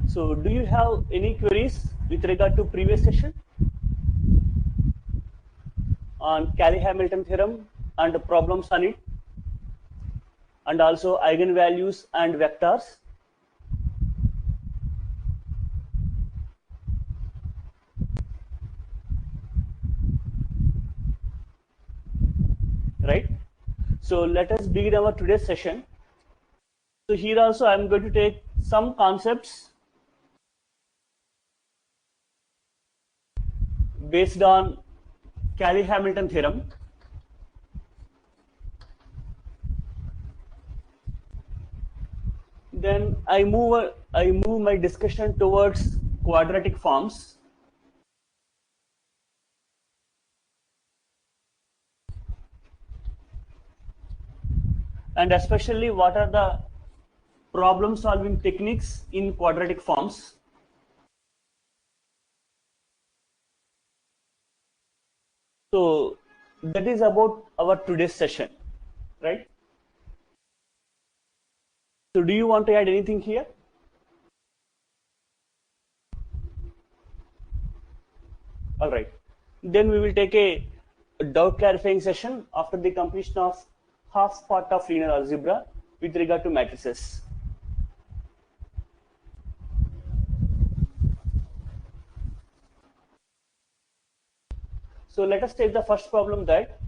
So do you have any queries with regard to previous session on Cayley-Hamilton theorem and the problems on it, and also eigenvalues and vectors? Right? So let us begin our today's session. So here also I am going to take some concepts based on Cayley-Hamilton theorem. Then I move my discussion towards quadratic forms. And especially what are the problem solving techniques in quadratic forms. So that is about our today's session, right? So do you want to add anything here? All right. Then we will take a doubt clarifying session after the completion of half part of linear algebra with regard to matrices. So let us take the first problem that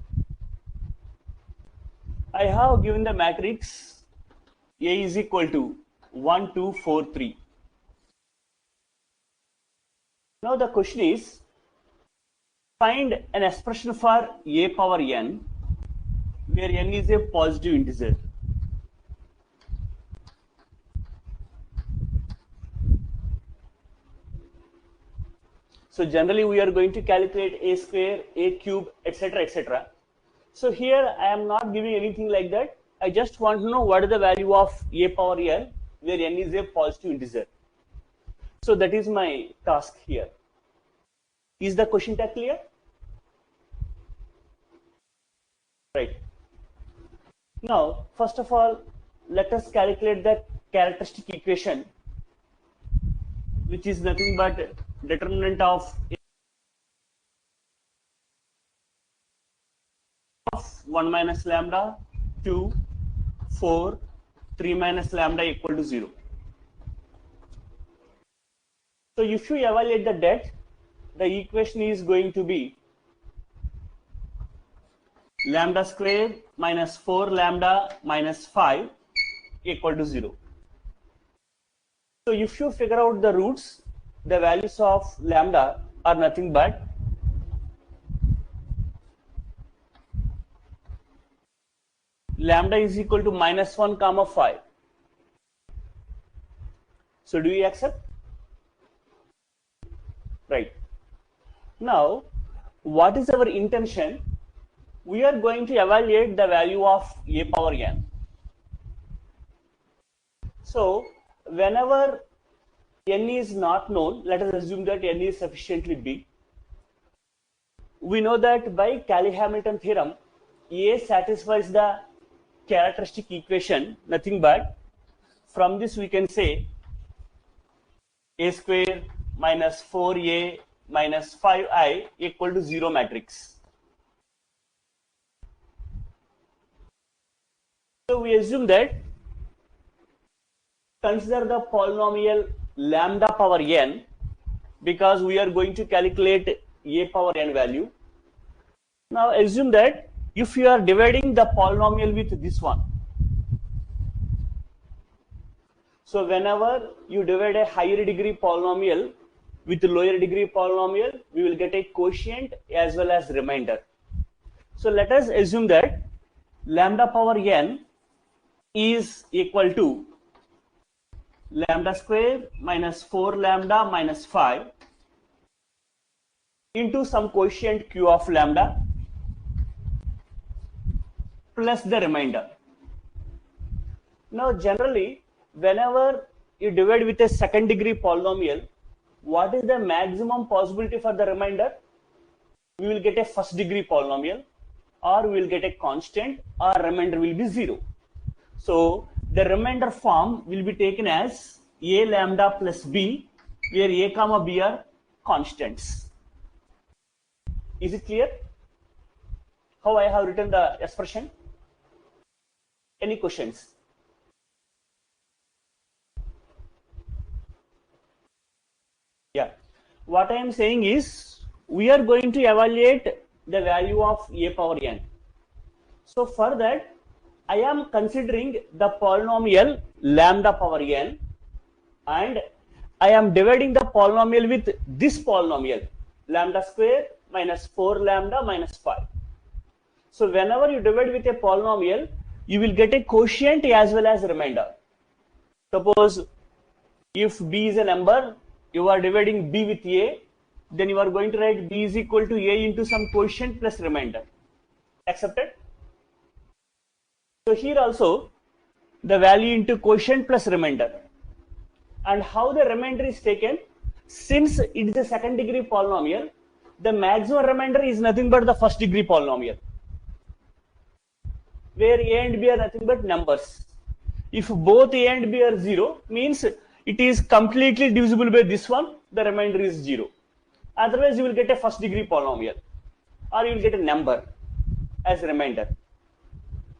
I have given the matrix A is equal to 1, 2, 4, 3. Now the question is, find an expression for A power n where n is a positive integer. So generally we are going to calculate a square, a cube, etc., etc. So here I am not giving anything like that. I just want to know what is the value of a power n where n is a positive integer. So that is my task here. Is the question tag clear? Right. Now, first of all, let us calculate the characteristic equation, which is nothing but determinant of 1 minus lambda, 2, 4, 3 minus lambda equal to 0. So if you evaluate the det, the equation is going to be lambda square minus 4 lambda minus 5 equal to 0. So if you figure out the roots, the values of lambda are nothing but lambda is equal to minus 1 comma 5. So do you accept? Right. Now, what is our intention? We are going to evaluate the value of a power n. So whenever n is not known, let us assume that n is sufficiently big. We know that by Cayley-Hamilton theorem, A satisfies the characteristic equation, nothing but from this we can say a square minus 4a minus 5i equal to 0 matrix. So we assume that consider the polynomial lambda power n because we are going to calculate a power n value. Now assume that if you are dividing the polynomial with this one, so whenever you divide a higher degree polynomial with lower degree polynomial, we will get a quotient as well as remainder. So let us assume that lambda power n is equal to lambda square minus 4 lambda minus 5 into some quotient q of lambda plus the remainder. Now generally, whenever you divide with a second degree polynomial, what is the maximum possibility for the remainder? We will get a first degree polynomial, or we will get a constant, or remainder will be 0. So the remainder form will be taken as a lambda plus b, where a comma b are constants. Is it clear how I have written the expression? Any questions? Yeah. What I am saying is we are going to evaluate the value of a power n. So for that, I am considering the polynomial lambda power n, and I am dividing the polynomial with this polynomial lambda square minus 4 lambda minus 5. So whenever you divide with a polynomial, you will get a quotient as well as remainder. Suppose if b is a number, you are dividing b with a, then you are going to write b is equal to a into some quotient plus remainder. Accepted? So here also the value into quotient plus remainder. And how the remainder is taken? Since it is a second degree polynomial, the maximum remainder is nothing but the first degree polynomial, where a and b are nothing but numbers. If both a and b are 0, means it is completely divisible by this one, the remainder is 0. Otherwise, you will get a first degree polynomial, or you will get a number as remainder.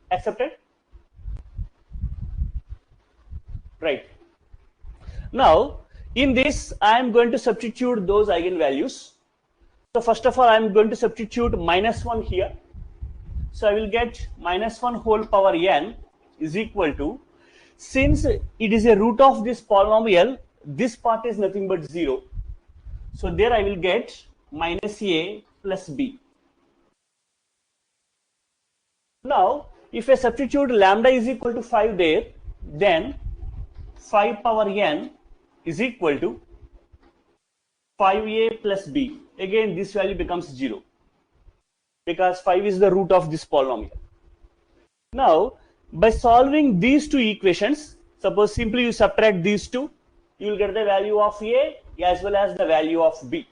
Accepted? Right. Now, in this, I am going to substitute those eigenvalues. So first of all, I am going to substitute minus 1 here. So I will get minus 1 whole power n is equal to, since it is a root of this polynomial, this part is nothing but 0. So there I will get minus a plus b. Now, if I substitute lambda is equal to 5 there, then 5 power n is equal to 5a plus b. Again, this value becomes 0 because 5 is the root of this polynomial. Now, by solving these two equations, suppose simply you subtract these two, you will get the value of a as well as the value of b.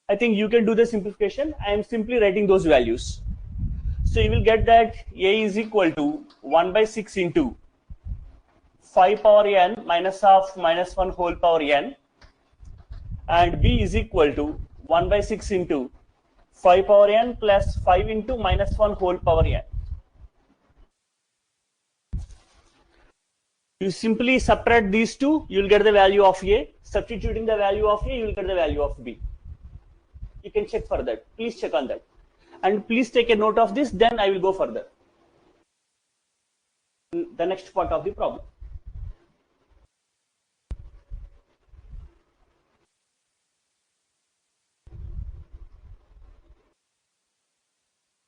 I think you can do the simplification. I am simply writing those values. So you will get that a is equal to 1 by 6 into 5 power n minus of minus 1 whole power n, and b is equal to 1 by 6 into 5 power n plus 5 into minus 1 whole power n. You simply subtract these two, you will get the value of a. Substituting the value of a, you will get the value of b. You can check for that. Please check on that. And please take a note of this, then I will go further. The next part of the problem.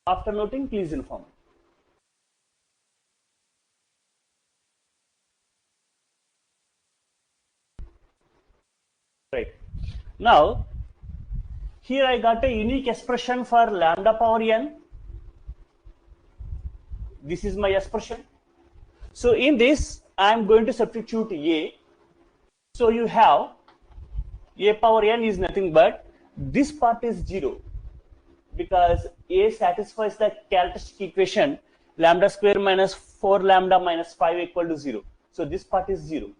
After noting, please inform. Right. Now, here I got a unique expression for lambda power n. This is my expression. So in this, I am going to substitute a. So you have a power n is nothing but this part is 0 because a satisfies the characteristic equation lambda square minus 4 lambda minus 5 equal to 0. So this part is 0.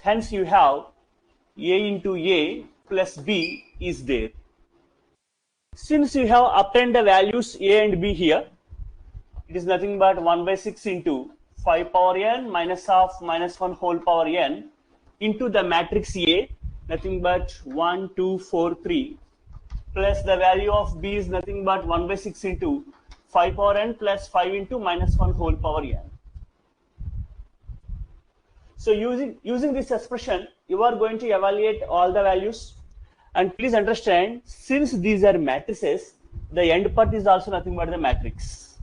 Hence you have a into a plus b is there. Since you have obtained the values a and b here, it is nothing but 1 by 6 into 5 power n minus of minus 1 whole power n into the matrix A, nothing but 1, 2, 4, 3, plus the value of b is nothing but 1 by 6 into 5 power n plus 5 into minus 1 whole power n. So using this expression, you are going to evaluate all the values. And please understand, since these are matrices, the end part is also nothing but the matrix.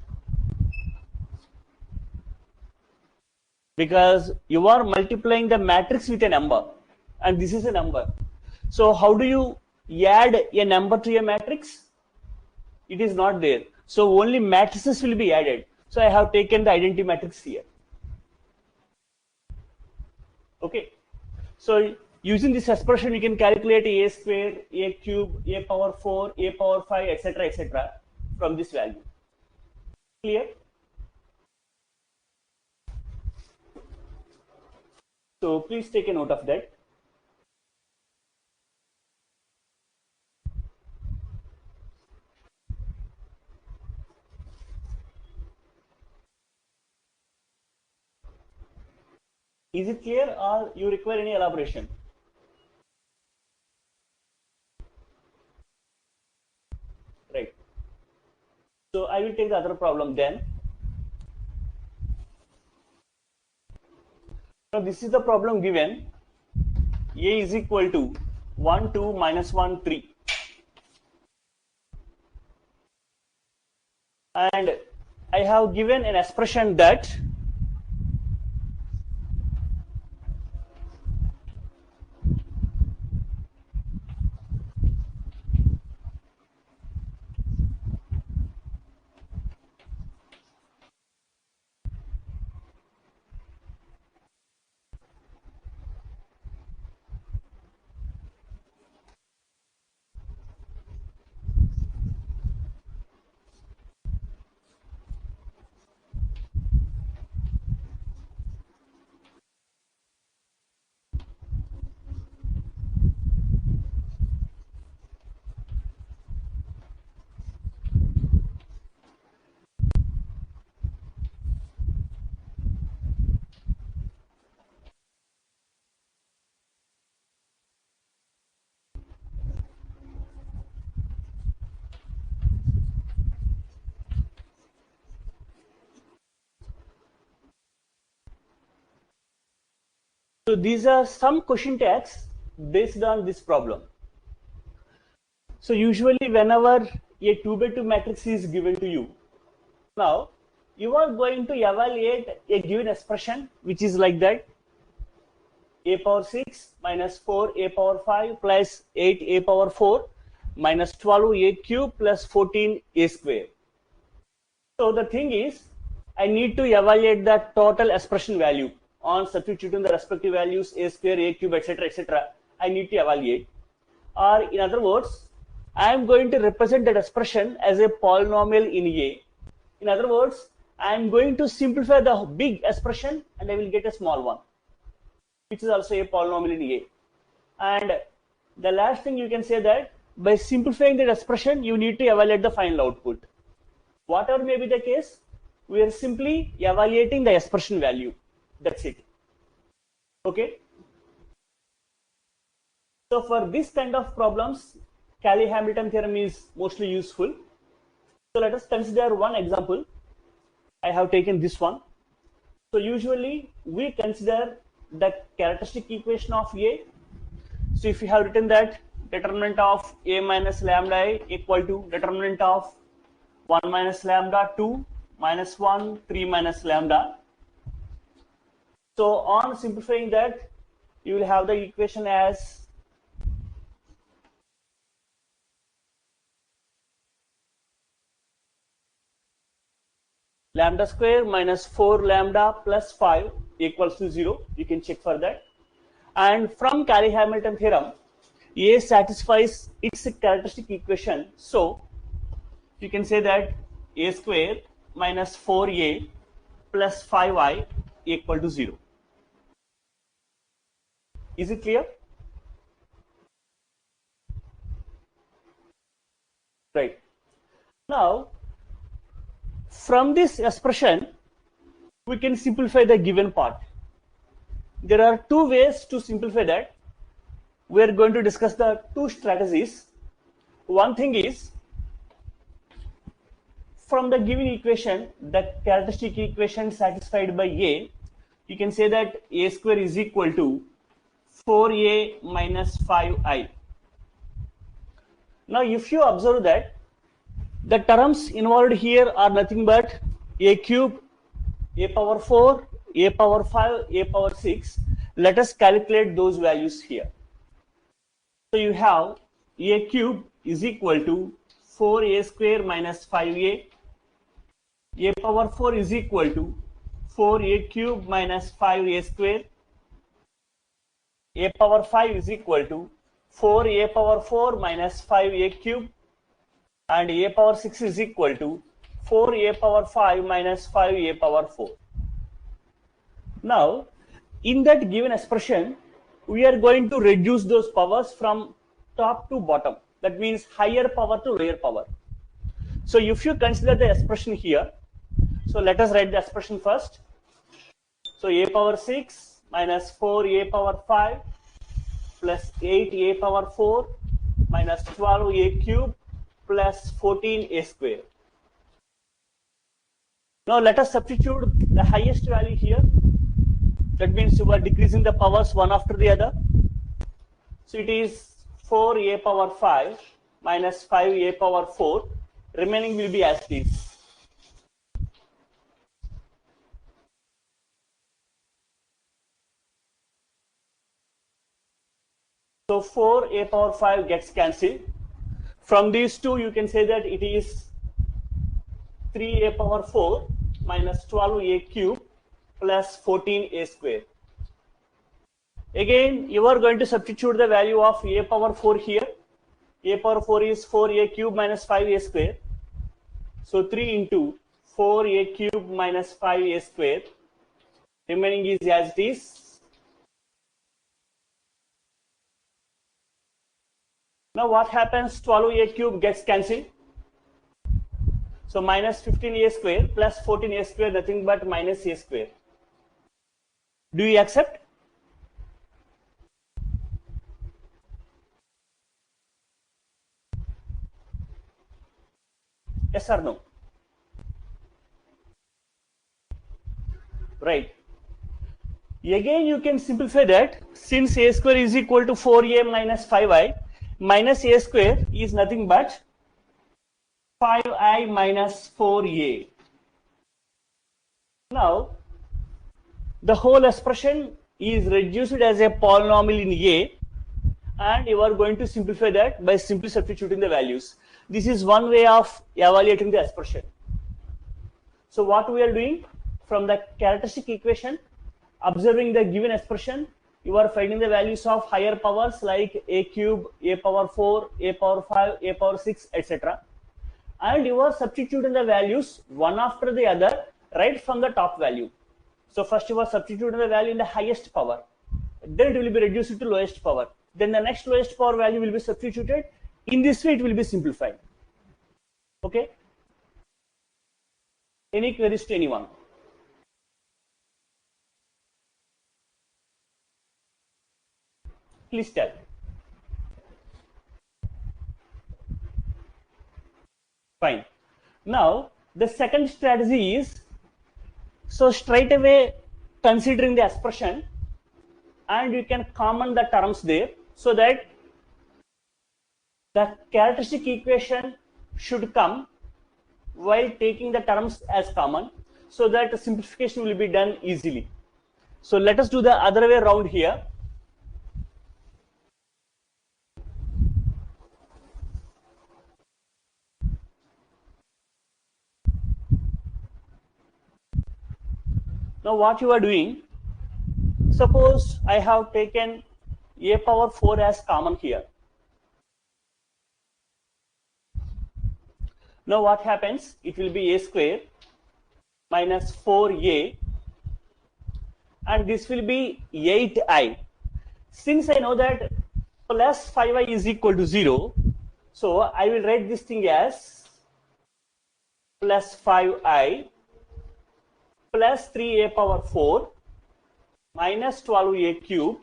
Because you are multiplying the matrix with a number, and this is a number. So how do you add a number to a matrix? It is not there. So only matrices will be added. So I have taken the identity matrix here. Okay. So using this expression, you can calculate a square, a cube, a power 4, a power 5, etc. from this value. Clear? So please take a note of that. Is it clear or you require any elaboration? Right. So I will take the other problem then. Now this is the problem given. A is equal to 1, 2, minus 1, 3. And I have given an expression that so these are some question tags based on this problem. So usually whenever a 2 by 2 matrix is given to you, now you are going to evaluate a given expression which is like that: a power 6 minus 4 a power 5 plus 8 a power 4 minus 12 a cube plus 14 a square. So the thing is, I need to evaluate the total expression value on substituting the respective values a square, a cube, etc., etc. I need to evaluate. Or in other words, I am going to represent that expression as a polynomial in A. In other words, I am going to simplify the big expression and I will get a small one, which is also a polynomial in A. And the last thing you can say that by simplifying that expression, you need to evaluate the final output. Whatever may be the case, we are simply evaluating the expression value. That's it. Okay. So for this kind of problems, Cayley-Hamilton theorem is mostly useful. So let us consider one example. I have taken this one. So usually we consider the characteristic equation of A. So if you have written that determinant of A minus lambda I equal to determinant of 1 minus lambda 2 minus 1 3 minus lambda. So on simplifying that, you will have the equation as lambda square minus 4 lambda plus 5 equals to 0. You can check for that. And from Cayley-Hamilton theorem, A satisfies its characteristic equation. So you can say that A square minus 4A plus 5I equal to 0. Is it clear? Right. Now, from this expression, we can simplify the given part. There are two ways to simplify that. We are going to discuss the two strategies. One thing is, from the given equation, the characteristic equation satisfied by A, you can say that A square is equal to 4A minus 5I. Now, if you observe that the terms involved here are nothing but A cube, A power 4, A power 5, A power 6. Let us calculate those values here. So you have A cube is equal to 4A square minus 5A. A power 4 is equal to 4A cube minus 5A square. A power 5 is equal to 4A power 4 minus 5A cube. And A power 6 is equal to 4A power 5 minus 5A power 4. Now, in that given expression, we are going to reduce those powers from top to bottom. That means higher power to lower power. So if you consider the expression here, so let us write the expression first. So a power 6 minus 4a power 5 plus 8a power 4 minus 12a cube plus 14a square. Now let us substitute the highest value here. That means you are decreasing the powers one after the other. So it is 4a power 5 minus 5a power 4. Remaining will be as it is. So 4a power 5 gets cancelled. From these two, you can say that it is 3a power 4 minus 12a cube plus 14a square. Again, you are going to substitute the value of a power 4 here. A power 4 is 4a cube minus 5a square. So 3 into 4a cube minus 5a square. Remaining is as it is. Now what happens? 12a cube gets cancelled. So minus 15a square plus 14a square, nothing but minus a square. Do you accept? Yes or no? Right. Again, you can simplify that. Since a square is equal to 4a minus 5i, minus a square is nothing but 5i minus 4a. Now, the whole expression is reduced as a polynomial in a, and you are going to simplify that by simply substituting the values. This is one way of evaluating the expression. So what we are doing, from the characteristic equation, observing the given expression, you are finding the values of higher powers like a cube, a power 4, a power 5, a power 6, etc. And you are substituting the values one after the other right from the top value. So first you are substituting the value in the highest power. Then it will be reduced to lowest power. Then the next lowest power value will be substituted. In this way it will be simplified. Okay? Any queries to anyone? Please tell. Fine. Now the second strategy is, so straight away considering the expression, and you can common the terms there, so that the characteristic equation should come while taking the terms as common, so that the simplification will be done easily. So let us do the other way around here. Now what you are doing, suppose I have taken a power 4 as common here. Now what happens? It will be a square minus 4a, and this will be 8i. Since I know that plus 5i is equal to 0, so I will write this thing as plus 5i plus 3a power 4 minus 12a cube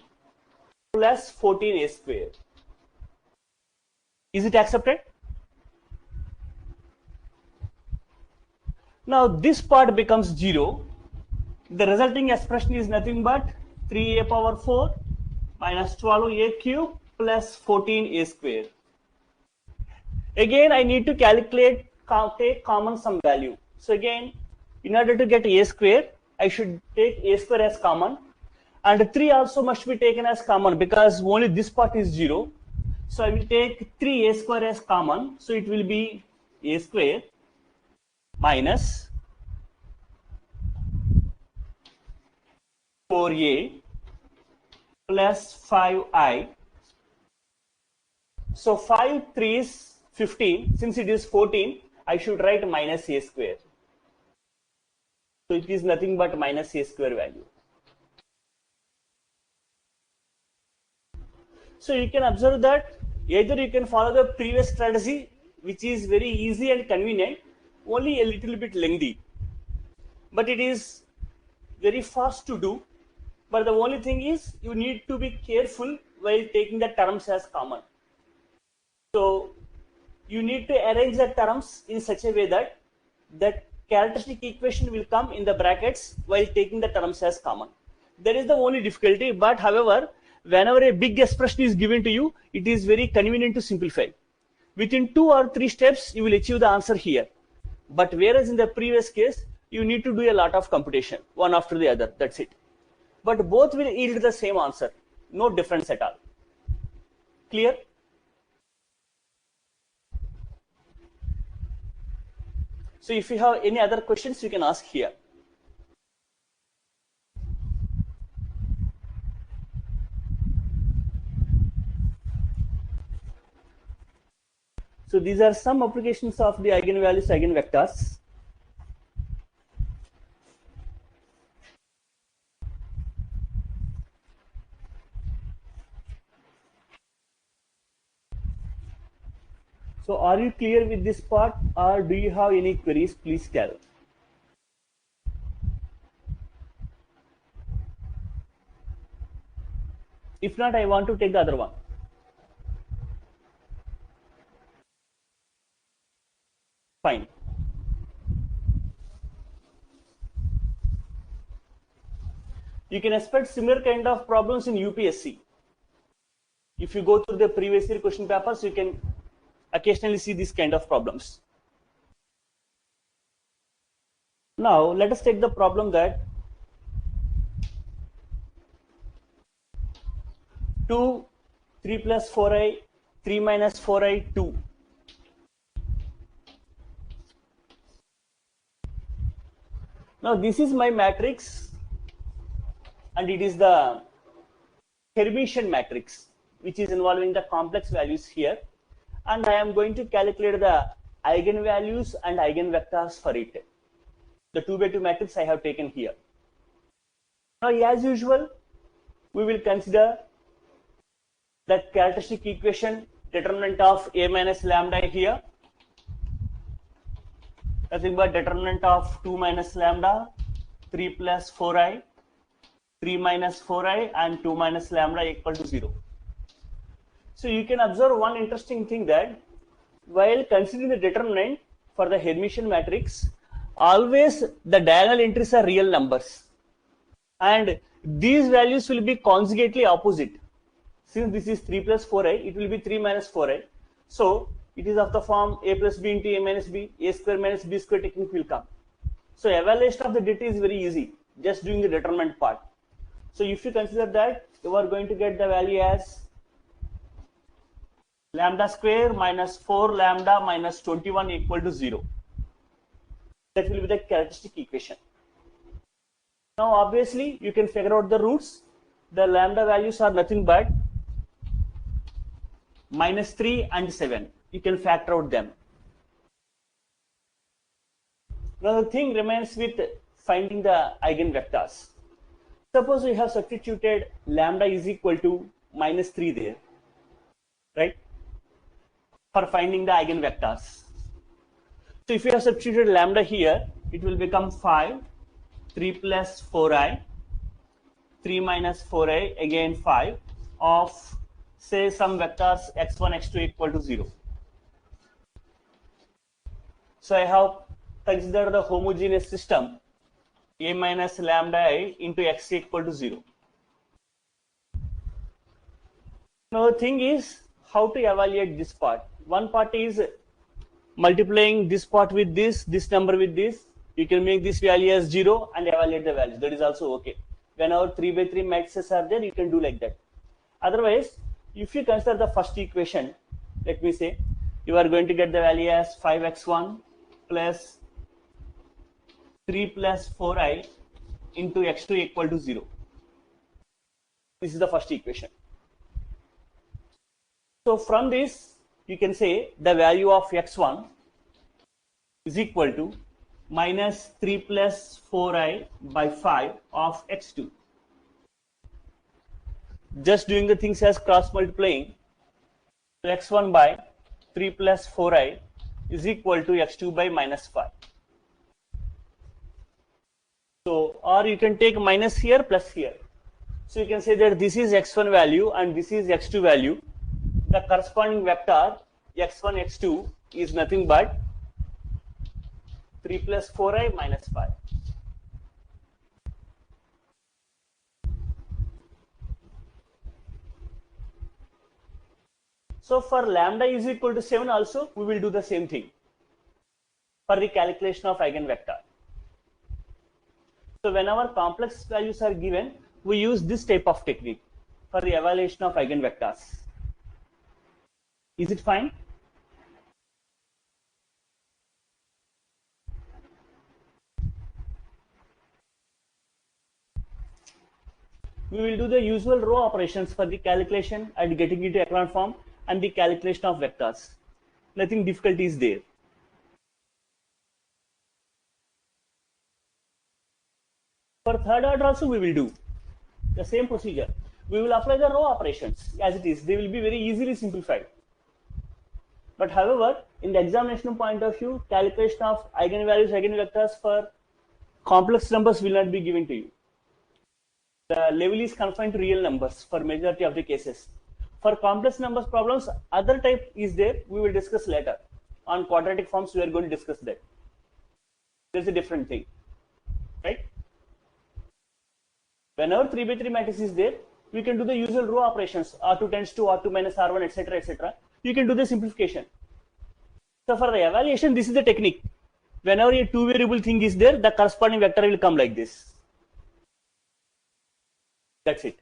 plus 14a square. Is it accepted? Now this part becomes 0. The resulting expression is nothing but 3a power 4 minus 12a cube plus 14a square. Again, I need to calculate, take common some value. So again, in order to get a square, I should take a square as common, and 3 also must be taken as common because only this part is 0. So I will take 3a square as common, so it will be a square minus 4a plus 5i. So 5 3 is 15. Since it is 14, I should write minus a square. So it is nothing but minus a square value. So you can observe that either you can follow the previous strategy, which is very easy and convenient, only a little bit lengthy, but it is very fast to do. But the only thing is you need to be careful while taking the terms as common. So you need to arrange the terms in such a way that that characteristic equation will come in the brackets while taking the terms as common. That is the only difficulty. But however, whenever a big expression is given to you, it is very convenient to simplify. Within 2 or 3 steps, you will achieve the answer here. But whereas in the previous case, you need to do a lot of computation, one after the other. That's it. But both will yield the same answer. No difference at all. Clear? So if you have any other questions, you can ask here. So these are some applications of the eigenvalues, eigenvectors. So are you clear with this part, or do you have any queries? Please tell. If not, I want to take the other one. Fine. You can expect similar kind of problems in UPSC. If you go through the previous year question papers, you can occasionally see this kind of problems. Now let us take the problem that 2, 3 plus 4i, 3 minus 4i, 2. Now this is my matrix, and it is the Hermitian matrix, which is involving the complex values here, and I am going to calculate the eigenvalues and eigenvectors for it. The 2 by 2 matrix I have taken here. Now as usual, we will consider the characteristic equation determinant of a minus lambda here. Nothing but determinant of 2 minus lambda, 3 plus 4i, 3 minus 4i, and 2 minus lambda equal to 0. So you can observe one interesting thing, that while considering the determinant for the Hermitian matrix, always the diagonal entries are real numbers, and these values will be conjugately opposite. Since this is 3 plus 4i, it will be 3 minus 4i. So it is of the form a plus b into a minus b, a square minus b square technique will come. So evaluation of the data is very easy, just doing the determinant part. So if you consider that, you are going to get the value as lambda square minus 4 lambda minus 21 equal to 0. That will be the characteristic equation. Now obviously you can figure out the roots. The lambda values are nothing but minus 3 and 7. You can factor out them. Now the thing remains with finding the eigenvectors. Suppose we have substituted lambda is equal to minus 3 there, right, for finding the eigenvectors. So if you have substituted lambda here, it will become 5, 3 plus 4i, 3 minus 4i, again 5, of say some vectors x1, x2 equal to 0. So I have considered the homogeneous system a minus lambda I into x equal to 0. Now the thing is how to evaluate this part. One part is multiplying this part with this number with this. You can make this value as 0 and evaluate the value. That is also okay. Whenever 3 by 3 matrices are there, you can do like that. Otherwise, if you consider the first equation, let me say, you are going to get the value as 5x1 plus 3 plus 4i into x2 equal to 0. This is the first equation. So from this, you can say the value of x1 is equal to minus 3 plus 4i by 5 of x2. just doing the things as cross multiplying. So x1 by 3 plus 4i is equal to x2 by minus 5. So, or you can take minus here plus here. So you can say that this is x1 value and this is x2 value. The corresponding vector x1, x2 is nothing but 3 plus 4i minus 5. So for lambda is equal to 7 also, we will do the same thing for the calculation of eigenvector. So whenever complex values are given, we use this type of technique for the evaluation of eigenvectors. Is it fine? We will do the usual row operations for the calculation and getting into echelon form and the calculation of vectors. Nothing difficult is there. For third order also we will do the same procedure. We will apply the row operations as it is. They will be very easily simplified. But however, in the examination point of view, calculation of eigenvalues, eigenvectors for complex numbers will not be given to you. The level is confined to real numbers for majority of the cases. For complex numbers problems, other type is there. We will discuss later. On quadratic forms, we are going to discuss that. There's a different thing, right? Whenever 3 by 3 matrix is there, we can do the usual row operations. R2 tends to R2 minus R1, etc., etc. You can do the simplification. So for the evaluation, this is the technique. Whenever a two variable thing is there, the corresponding vector will come like this. That's it.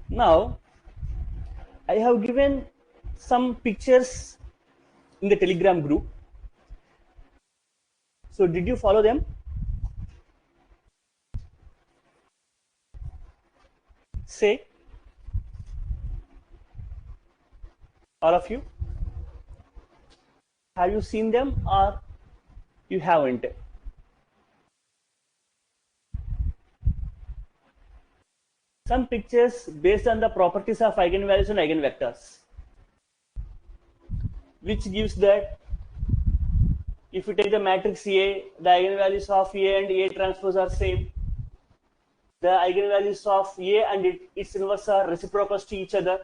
Now, I have given some pictures in the Telegram group. So did you follow them? Say, all of you, have you seen them or you haven't? Some pictures based on the properties of eigenvalues and eigenvectors, which gives that if you take the matrix A, the eigenvalues of A and A transpose are same. The eigenvalues of A and its inverse are reciprocals to each other.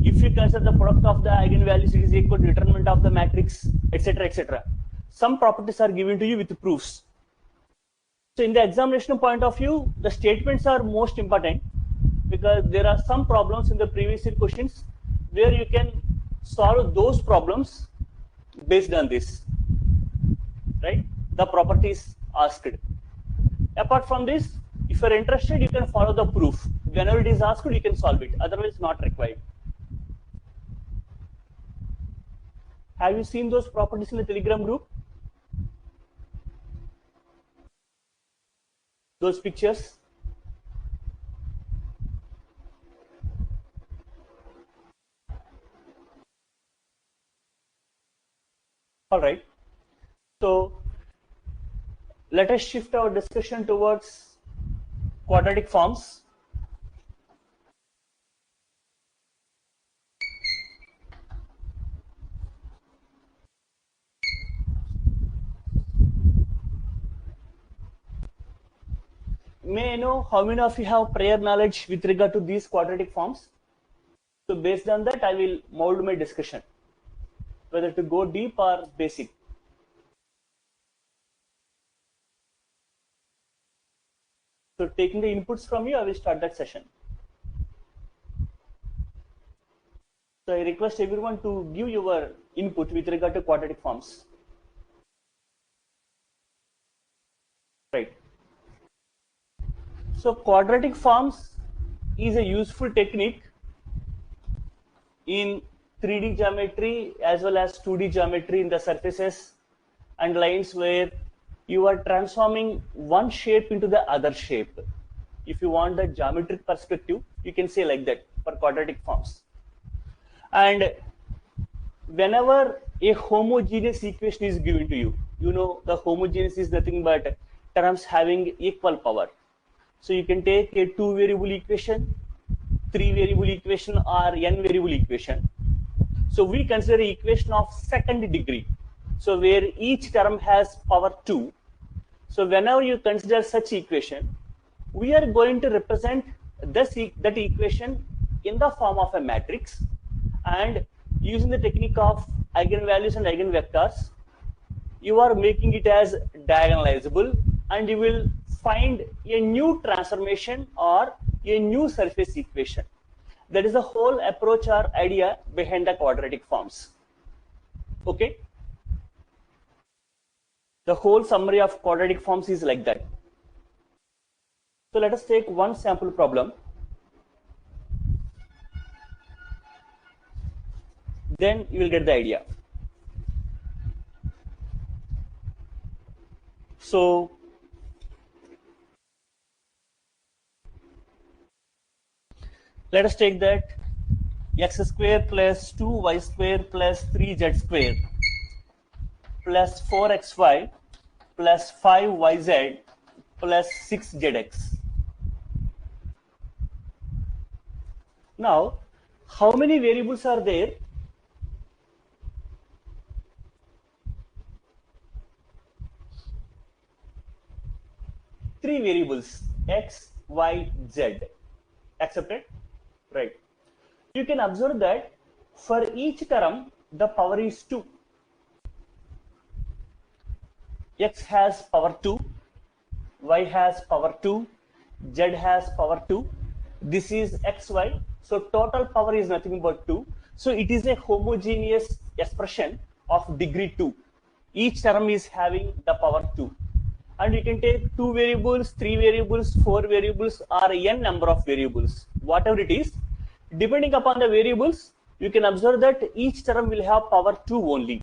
If you consider the product of the eigenvalues, it is equal to determinant of the matrix, etc., etc. Some properties are given to you with proofs. So in the examination point of view, the statements are most important because there are some problems in the previous year questions where you can solve those problems based on this, right? The properties asked. Apart from this, if you are interested, you can follow the proof. Whenever it is asked, you can solve it. Otherwise, not required. Have you seen those properties in the Telegram group? Those pictures? All right. So let us shift our discussion towards quadratic forms. May I know how many of you have prior knowledge with regard to these quadratic forms? So based on that, I will mold my discussion, whether to go deep or basic. So taking the inputs from you, I will start that session. So I request everyone to give your input with regard to quadratic forms. Right. So quadratic forms is a useful technique in 3D geometry as well as 2D geometry in the surfaces and lines where you are transforming one shape into the other shape. If you want the geometric perspective, you can say like that for quadratic forms. And whenever a homogeneous equation is given to you, you know the homogeneous is nothing but terms having equal power. So you can take a 2-variable equation, 3-variable equation, or n-variable equation. So we consider equation of second degree. So where each term has power 2. So whenever you consider such equation, we are going to represent that equation in the form of a matrix, and using the technique of eigenvalues and eigenvectors, you are making it as diagonalizable, and you will find a new transformation or a new surface equation. That is the whole approach or idea behind the quadratic forms. Okay? The whole summary of quadratic forms is like that. So let us take one sample problem. Then you will get the idea. So let us take that x square plus 2y square plus 3z square plus 4xy plus 5yz plus 6zx. Now, how many variables are there? Three variables, x, y, z. Accepted? Right. You can observe that for each term, the power is 2. X has power 2, y has power 2, z has power 2. This is xy. So total power is nothing but 2. So it is a homogeneous expression of degree 2. Each term is having the power 2. And you can take 2 variables, 3 variables, 4 variables, or n number of variables, whatever it is. Depending upon the variables, you can observe that each term will have power 2 only.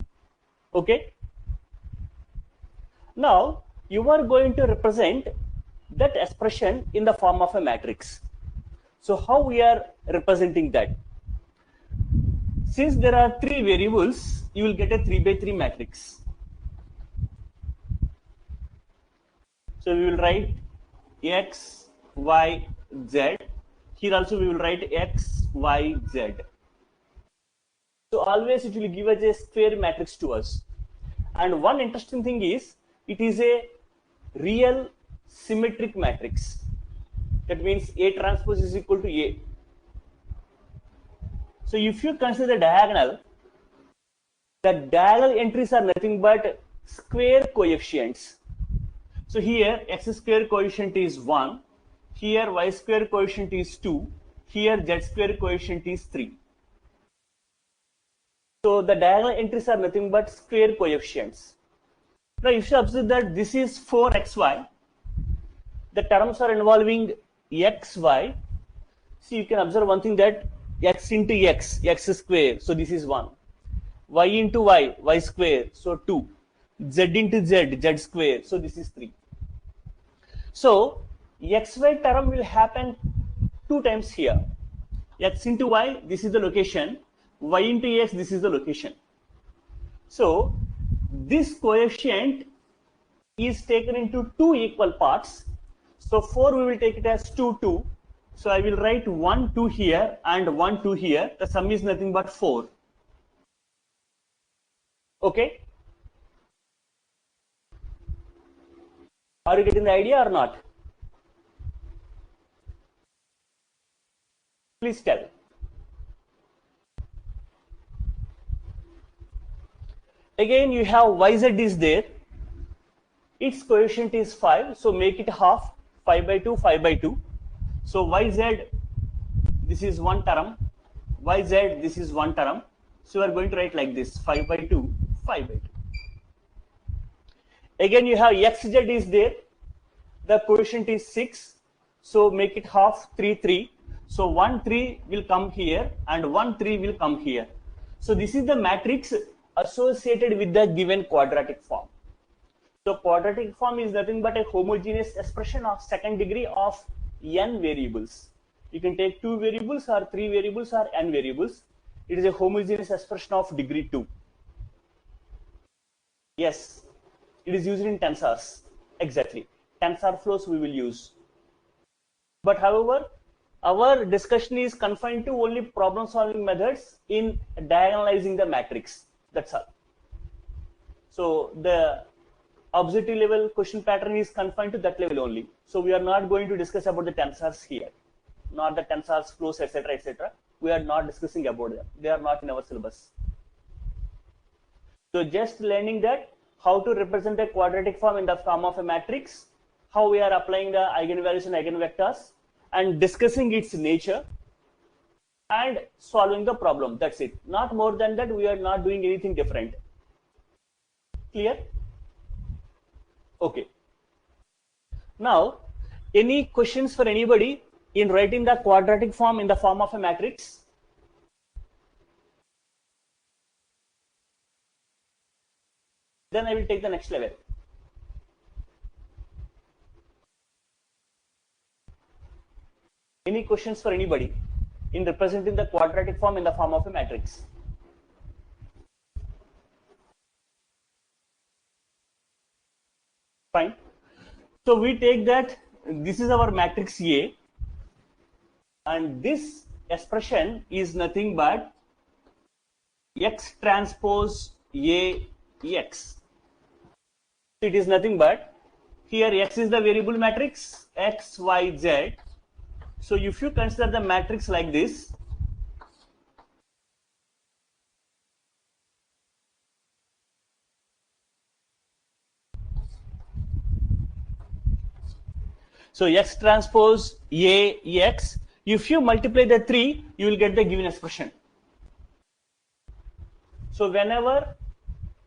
Okay? Now, you are going to represent that expression in the form of a matrix. So how we are representing that? Since there are 3 variables, you will get a 3 by 3 matrix. So we will write x, y, z. Here also we will write x, y, z. So always it will give us a square matrix to us. And one interesting thing is, it is a real symmetric matrix. That means A transpose is equal to A. So if you consider the diagonal entries are nothing but square coefficients. So here x square coefficient is 1, here y square coefficient is 2, here z square coefficient is 3. So the diagonal entries are nothing but square coefficients. Now if you observe that this is 4xy, the terms are involving xy. So you can observe one thing, that x into x, x square, so this is 1. Y into y, y square, so 2. Z into z, z square, so this is 3. So xy term will happen 2 times here. X into y, this is the location. Y into x, this is the location. So this coefficient is taken into 2 equal parts. So 4 we will take it as 2, 2. So I will write 1, 2 here and 1, 2 here. The sum is nothing but 4. Okay? Are you getting the idea or not? Please tell. Again, you have yz is there. Its coefficient is 5. So make it half. 5 by 2, 5 by 2. So yz, this is one term. Yz, this is one term. So we are going to write like this: 5 by 2, 5 by 2. Again, you have xz is there. The coefficient is 6. So make it half, 3, 3. So 1, 3 will come here and 1, 3 will come here. So this is the matrix associated with the given quadratic form. So quadratic form is nothing but a homogeneous expression of second degree of n variables. You can take 2 variables or 3 variables or n variables. It is a homogeneous expression of degree 2. Yes, it is used in tensors. Exactly. Tensor flows we will use. But however, our discussion is confined to only problem solving methods in diagonalizing the matrix. That's all. So the objective level question pattern is confined to that level only. So we are not going to discuss about the tensors here, not the tensors, flows, etc., etc. We are not discussing about them. They are not in our syllabus. So just learning that how to represent a quadratic form in the form of a matrix, how we are applying the eigenvalues and eigenvectors, and discussing its nature, and solving the problem. That's it. Not more than that. We are not doing anything different. Clear? Okay. Now, any questions for anybody in writing the quadratic form in the form of a matrix? Then I will take the next level. Any questions for anybody in representing the quadratic form in the form of a matrix? Fine. So we take that this is our matrix A, and this expression is nothing but X transpose A X. It is nothing but, here X is the variable matrix, X, Y, Z. So if you consider the matrix like this, so X transpose A X, if you multiply the 3, you will get the given expression. So whenever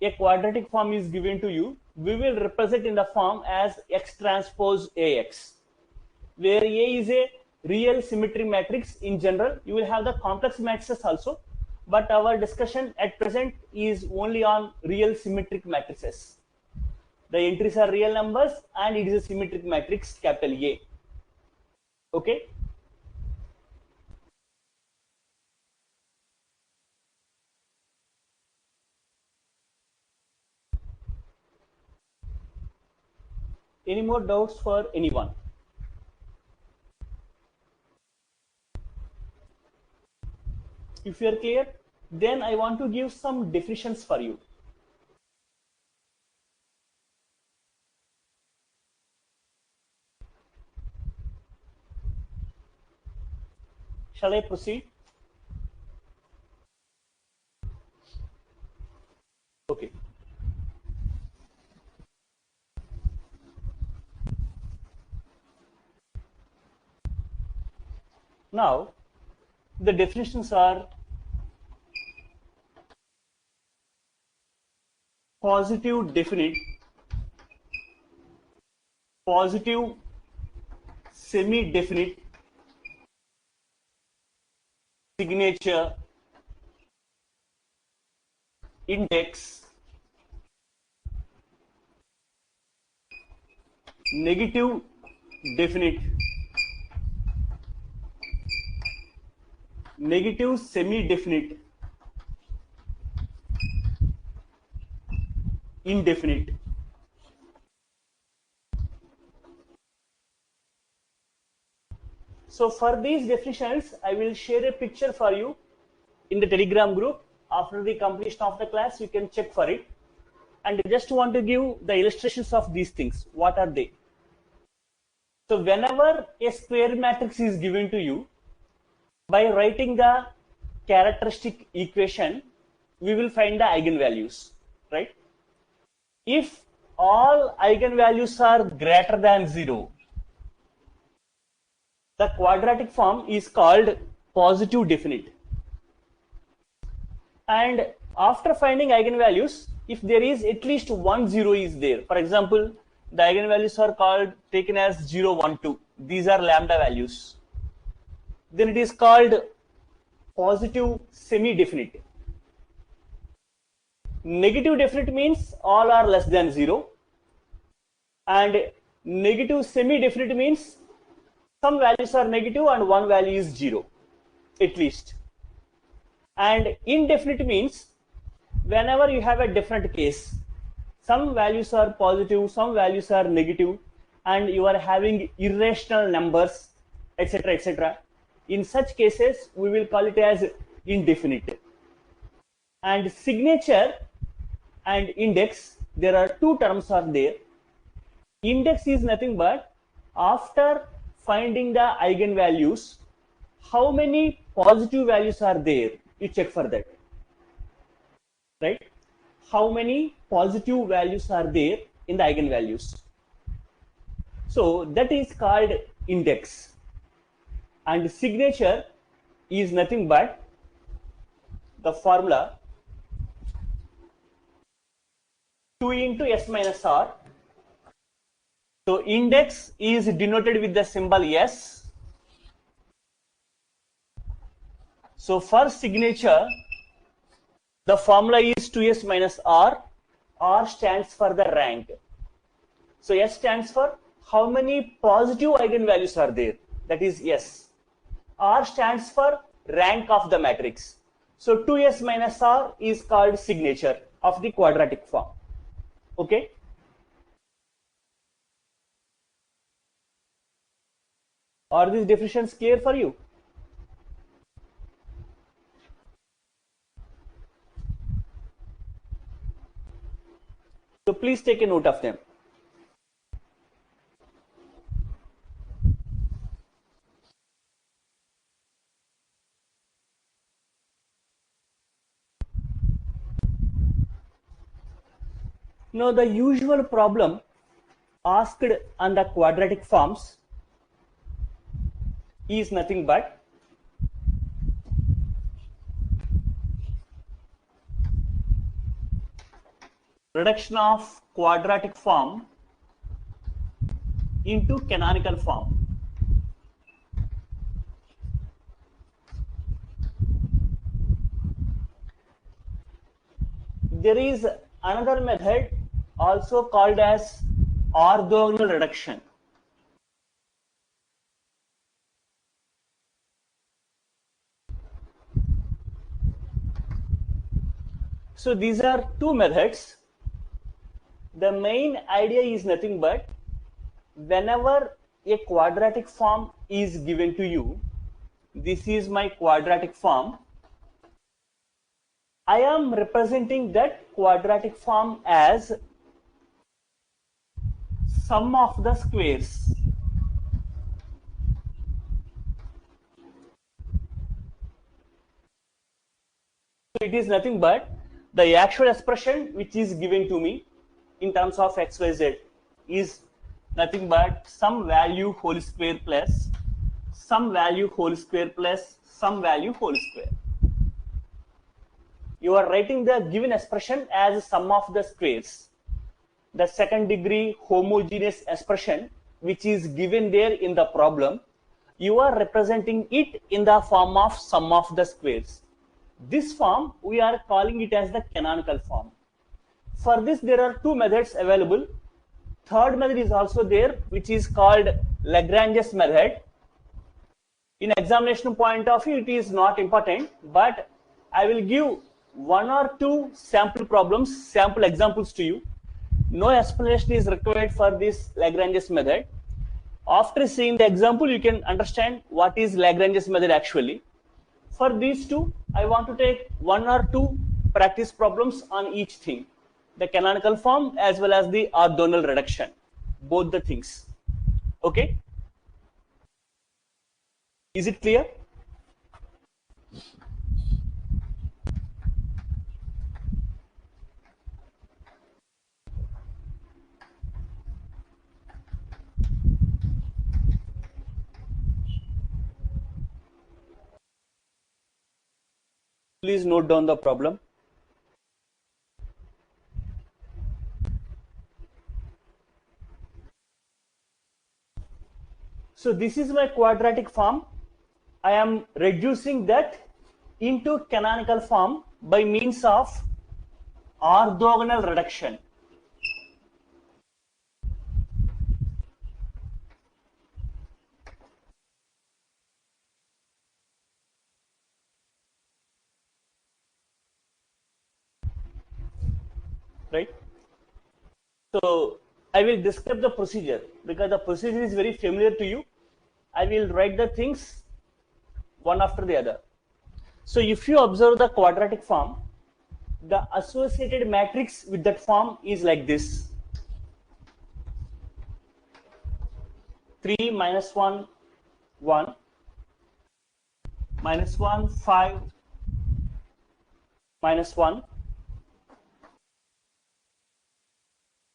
a quadratic form is given to you, we will represent in the form as X transpose AX, where A is a real symmetry matrix. In general, you will have the complex matrices also, but our discussion at present is only on real symmetric matrices. The entries are real numbers and it is a symmetric matrix, capital A. Okay. Any more doubts for anyone? If you are clear, then I want to give some definitions for you. Shall I proceed? Okay. Now, the definitions are positive definite, positive semi-definite, signature, index, negative definite, negative semi-definite, indefinite. So for these definitions, I will share a picture for you in the Telegram group. After the completion of the class, you can check for it. And I just want to give the illustrations of these things. What are they? So whenever a square matrix is given to you, by writing the characteristic equation, we will find the eigenvalues, right? If all eigenvalues are greater than 0, the quadratic form is called positive definite. And after finding eigenvalues, if there is at least one 0 is there, for example, the eigenvalues are called taken as 0, 1, 2. These are lambda values. Then it is called positive semi-definite. Negative definite means all are less than 0. And negative semi-definite means some values are negative and one value is 0, at least. And indefinite means whenever you have a different case, some values are positive, some values are negative, and you are having irrational numbers, etc., etc. In such cases, we will call it as indefinite. And signature and index, there are two terms are there. Index is nothing but after finding the eigenvalues, how many positive values are there, you check for that, right? How many positive values are there in the eigenvalues. So that is called index. And signature is nothing but the formula 2 into s minus r. So index is denoted with the symbol s. So for signature, the formula is 2s minus r. R stands for the rank. So S stands for how many positive eigenvalues are there. That is S. R stands for rank of the matrix. So 2s minus r is called signature of the quadratic form. Okay. Are these definitions clear for you? So please take a note of them. Now the usual problem asked on the quadratic forms is nothing but reduction of quadratic form into canonical form. There is another method also called as orthogonal reduction. So these are two methods. The main idea is nothing but whenever a quadratic form is given to you, this is my quadratic form, I am representing that quadratic form as sum of the squares. So it is nothing but the actual expression which is given to me in terms of xyz is nothing but some value whole square plus some value whole square plus some value whole square. You are writing the given expression as sum of the squares. The second degree homogeneous expression which is given there in the problem, you are representing it in the form of sum of the squares. This form we are calling it as the canonical form. For this there are two methods available. Third method is also there, which is called Lagrange's method. In examination point of view, it is not important, but I will give one or two sample problems, sample examples to you. No explanation is required for this Lagrange's method. After seeing the example, you can understand what is Lagrange's method actually. For these two, I want to take one or two practice problems on each thing, the canonical form as well as the orthogonal reduction, both the things. Okay, is it clear? Please note down the problem. So this is my quadratic form. I am reducing that into canonical form by means of orthogonal reduction. Right? So I will describe the procedure because the procedure is very familiar to you. I will write the things one after the other. So if you observe the quadratic form, the associated matrix with that form is like this: 3, minus 1, 1, minus 1, 5, minus 1,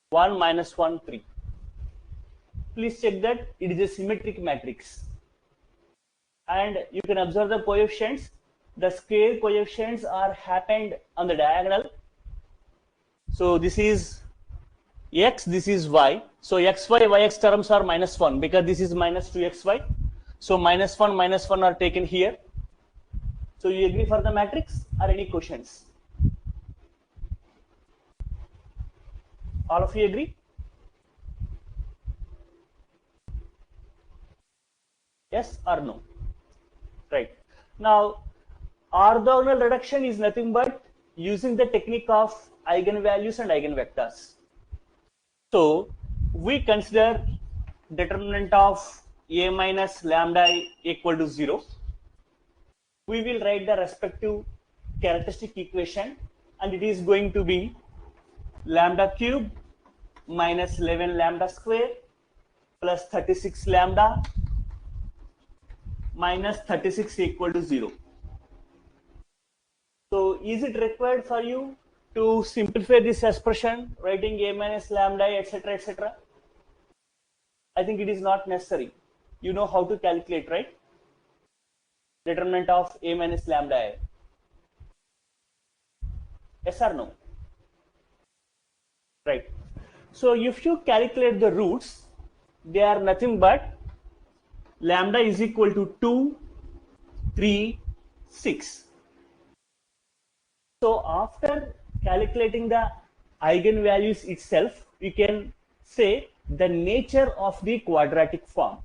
1, minus 1, 3. Please check that it is a symmetric matrix. And you can observe the coefficients. The square coefficients are happened on the diagonal. So this is x, this is y. So xy, yx terms are minus 1 because this is minus 2xy. So minus 1 are taken here. So you agree for the matrix or any questions? All of you agree? Yes or no? Right. Now, orthogonal reduction is nothing but using the technique of eigenvalues and eigenvectors. So, we consider determinant of a minus lambda equal to 0. We will write the respective characteristic equation, and it is going to be lambda cube minus 11 lambda square plus 36 lambda minus 36 equal to 0. So is it required for you to simplify this expression, writing a minus lambda, etc., etc.? I think it is not necessary. You know how to calculate, right? Determinant of a minus lambda. Yes or no? Right. So if you calculate the roots, they are nothing but lambda is equal to 2, 3, 6. So after calculating the eigenvalues itself, we can say the nature of the quadratic form.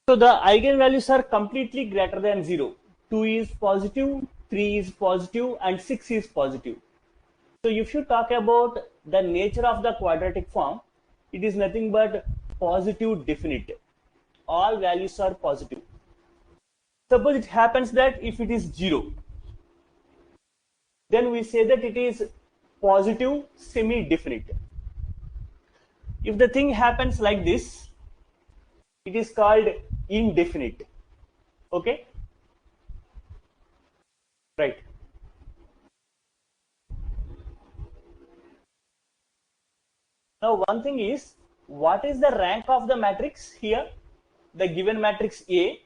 So the eigenvalues are completely greater than 0. 2 is positive, 3 is positive, and 6 is positive. So if you talk about the nature of the quadratic form, it is nothing but positive definite. All values are positive. Suppose it happens that if it is 0, then we say that it is positive semi-definite. If the thing happens like this, it is called indefinite. Okay? Right. Now one thing is, what is the rank of the matrix here? The given matrix A.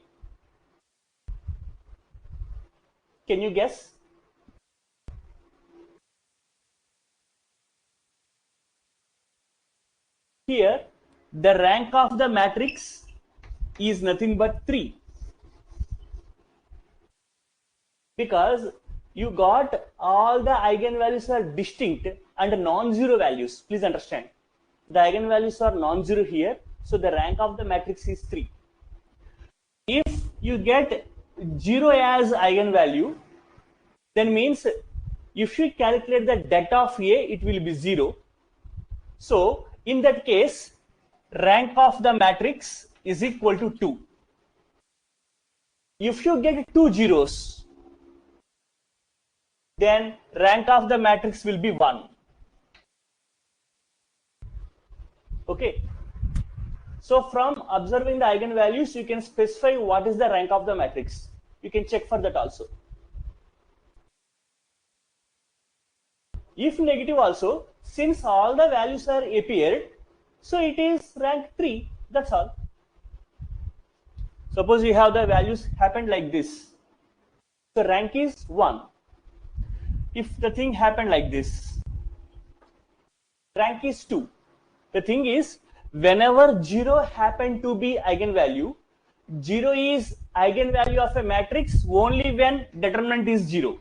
Can you guess? Here, the rank of the matrix is nothing but 3. Because you got all the eigenvalues are distinct and non-zero values. Please understand. The eigenvalues are non-zero here. So the rank of the matrix is 3. If you get 0 as eigenvalue, then means if you calculate the det of A, it will be 0. So in that case, rank of the matrix is equal to 2. If you get 2 zeros, then rank of the matrix will be 1. Okay. So from observing the eigenvalues, you can specify what is the rank of the matrix. You can check for that also. If negative also, since all the values are appeared, so it is rank 3. That's all. Suppose we have the values happened like this. So rank is 1. If the thing happened like this, rank is 2. The thing is, whenever 0 happen to be eigenvalue, 0 is eigenvalue of a matrix only when determinant is 0.